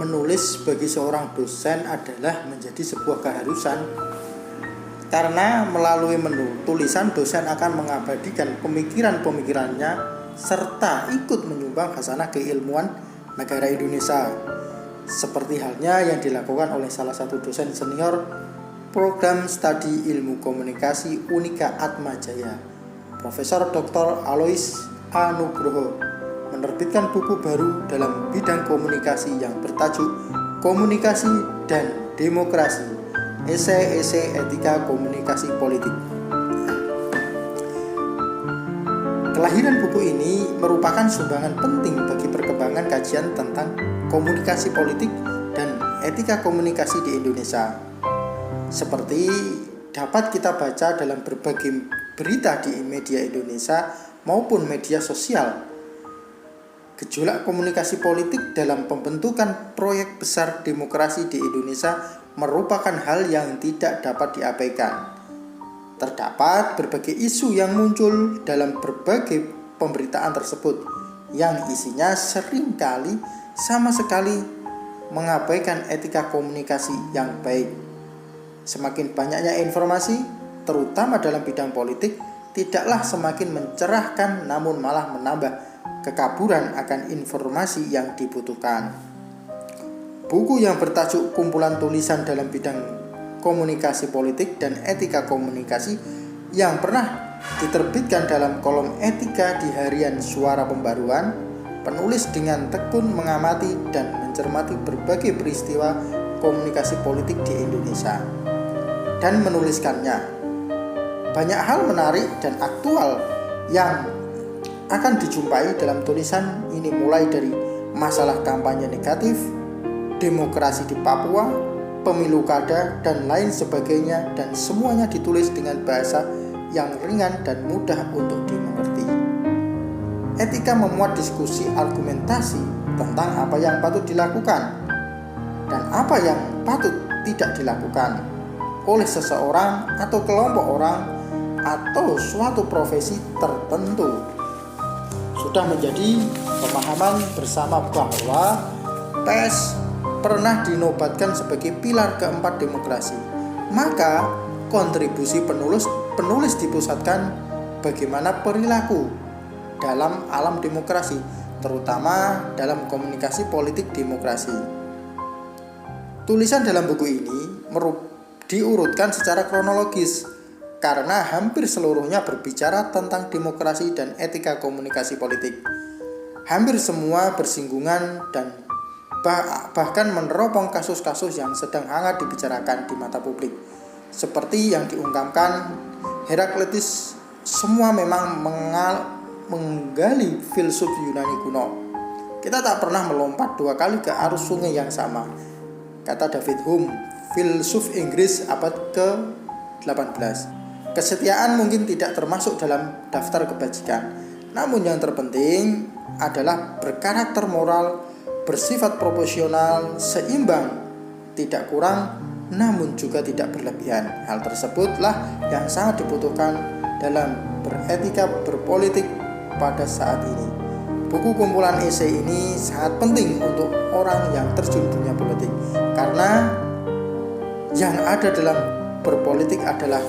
menulis bagi seorang dosen adalah menjadi sebuah keharusan, karena melalui tulisan dosen akan mengabadikan pemikiran-pemikirannya serta ikut menyumbang khasanah keilmuan negara Indonesia, seperti halnya yang dilakukan oleh salah satu dosen senior program studi ilmu komunikasi Unika Atmajaya, Profesor Dr. Alois A. Nugroho, menerbitkan buku baru dalam bidang komunikasi yang bertajuk Komunikasi dan Demokrasi, Esai-esai Etika Komunikasi Politik. Kelahiran buku ini merupakan sumbangan penting bagi perkembangan kajian tentang komunikasi politik dan etika komunikasi di Indonesia. Seperti dapat kita baca dalam berbagai berita di media Indonesia maupun media sosial. Gejolak komunikasi politik dalam pembentukan proyek besar demokrasi di Indonesia merupakan hal yang tidak dapat diabaikan. Terdapat berbagai isu yang muncul dalam berbagai pemberitaan tersebut yang isinya seringkali sama sekali mengabaikan etika komunikasi yang baik. Semakin banyaknya informasi, terutama dalam bidang politik, tidaklah semakin mencerahkan namun malah menambah kekaburan akan informasi yang dibutuhkan. Buku yang bertajuk Kumpulan Tulisan dalam Bidang Komunikasi Politik dan Etika Komunikasi yang pernah diterbitkan dalam kolom etika di harian Suara Pembaruan, penulis dengan tekun mengamati dan mencermati berbagai peristiwa komunikasi politik di Indonesia dan menuliskannya. Banyak hal menarik dan aktual yang akan dijumpai dalam tulisan ini, mulai dari masalah kampanye negatif, demokrasi di Papua, pemilu kada, dan lain sebagainya, dan semuanya ditulis dengan bahasa yang ringan dan mudah untuk dimengerti. Etika memuat diskusi argumentasi tentang apa yang patut dilakukan dan apa yang patut tidak dilakukan oleh seseorang atau kelompok orang atau suatu profesi tertentu. Sudah menjadi pemahaman bersama bahwa pers pernah dinobatkan sebagai pilar keempat demokrasi. Maka kontribusi penulis dipusatkan bagaimana perilaku dalam alam demokrasi, terutama dalam komunikasi politik demokrasi. Tulisan dalam buku ini diurutkan secara kronologis, karena hampir seluruhnya berbicara tentang demokrasi dan etika komunikasi politik. Hampir semua bersinggungan dan bahkan meneropong kasus-kasus yang sedang hangat dibicarakan di mata publik. Seperti yang diungkapkan Heraklitus, semua memang menggali filsuf Yunani kuno. Kita tak pernah melompat dua kali ke arus sungai yang sama, kata David Hume, filsuf Inggris abad ke-18. Kesetiaan mungkin tidak termasuk dalam daftar kebajikan, namun yang terpenting adalah berkarakter moral, bersifat proporsional, seimbang, tidak kurang, namun juga tidak berlebihan. Hal tersebutlah yang sangat dibutuhkan dalam beretika berpolitik pada saat ini. Buku kumpulan esai ini sangat penting untuk orang yang terjun dunia politik, karena yang ada dalam berpolitik adalah